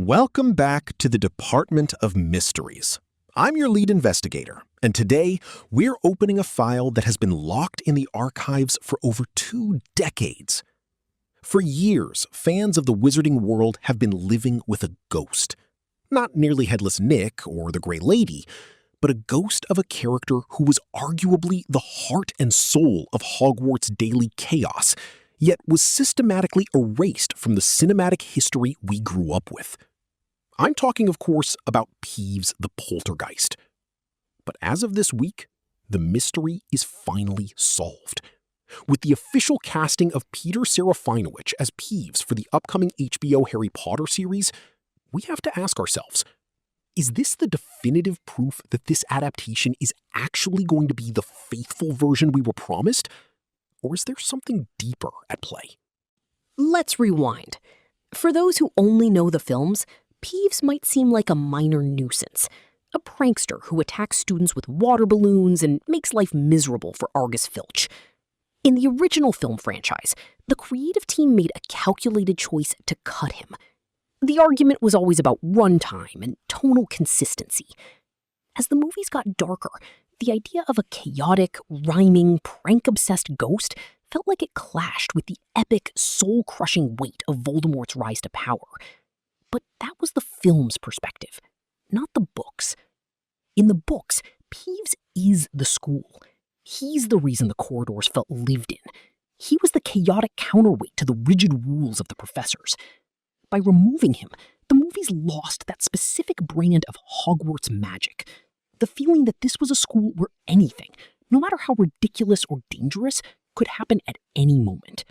Welcome back to the Department of Mysteries. I'm your lead investigator, and today we're opening a file that has been locked in the archives for over 2 decades. For years, fans of the wizarding world have been living with a ghost. Not nearly Headless Nick or the Grey Lady, but a ghost of a character who was arguably the heart and soul of Hogwarts' daily chaos, yet was systematically erased from the cinematic history we grew up with. I'm talking, of course, about Peeves the Poltergeist. But as of this week, the mystery is finally solved. With the official casting of Peter Serafinowicz as Peeves for the upcoming HBO Harry Potter series, we have to ask ourselves, is this the definitive proof that this adaptation is actually going to be the faithful version we were promised? Or is there something deeper at play? Let's rewind. For those who only know the films, Peeves might seem like a minor nuisance, a prankster who attacks students with water balloons and makes life miserable for Argus Filch. In the original film franchise, the creative team made a calculated choice to cut him. The argument was always about runtime and tonal consistency. As the movies got darker, the idea of a chaotic, rhyming, prank-obsessed ghost felt like it clashed with the epic, soul-crushing weight of Voldemort's rise to power. But that was the film's perspective, not the books. In the books, Peeves is the school. He's the reason the corridors felt lived in. He was the chaotic counterweight to the rigid rules of the professors. By removing him, the movies lost that specific brand of Hogwarts magic, the feeling that this was a school where anything, no matter how ridiculous or dangerous, could happen at any moment.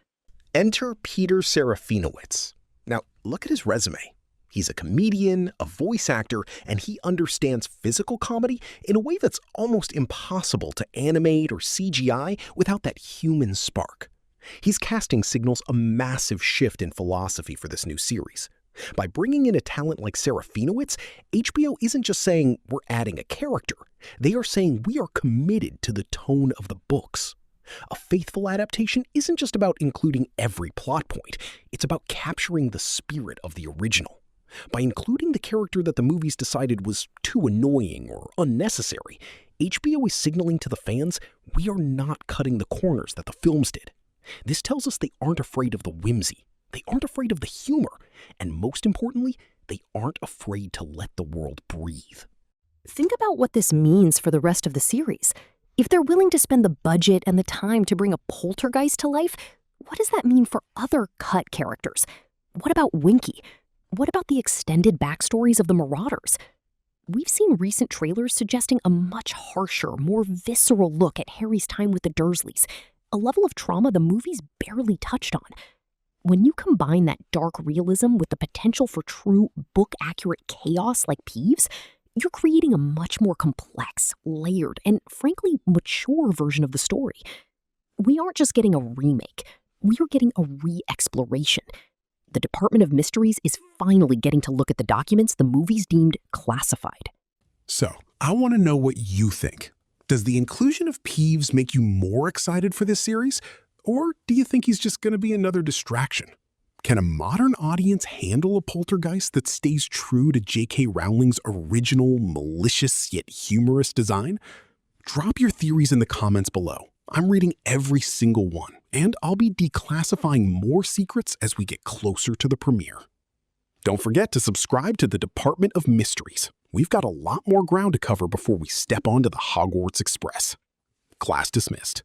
Enter Peter Serafinowicz. Now, look at his resume. He's a comedian, a voice actor, and he understands physical comedy in a way that's almost impossible to animate or CGI without that human spark. His casting signals a massive shift in philosophy for this new series. By bringing in a talent like Serafinowicz, HBO isn't just saying we're adding a character. They are saying we are committed to the tone of the books. A faithful adaptation isn't just about including every plot point. It's about capturing the spirit of the original. By including the character that the movies decided was too annoying or unnecessary, HBO is signaling to the fans we are not cutting the corners that the films did. This tells us they aren't afraid of the whimsy, they aren't afraid of the humor, and most importantly, they aren't afraid to let the world breathe. Think about what this means for the rest of the series. If they're willing to spend the budget and the time to bring a poltergeist to life, what does that mean for other cut characters? What about Winky? What about the extended backstories of the Marauders? We've seen recent trailers suggesting a much harsher, more visceral look at Harry's time with the Dursleys, a level of trauma the movies barely touched on. When you combine that dark realism with the potential for true, book-accurate chaos like Peeves, you're creating a much more complex, layered, and frankly, mature version of the story. We aren't just getting a remake, we are getting a re-exploration. The Department of Mysteries is finally getting to look at the documents the movies deemed classified. So, I want to know what you think. Does the inclusion of Peeves make you more excited for this series? Or do you think he's just going to be another distraction? Can a modern audience handle a poltergeist that stays true to J.K. Rowling's original, malicious yet humorous design? Drop your theories in the comments below. I'm reading every single one, and I'll be declassifying more secrets as we get closer to the premiere. Don't forget to subscribe to the Department of Mysteries. We've got a lot more ground to cover before we step onto the Hogwarts Express. Class dismissed.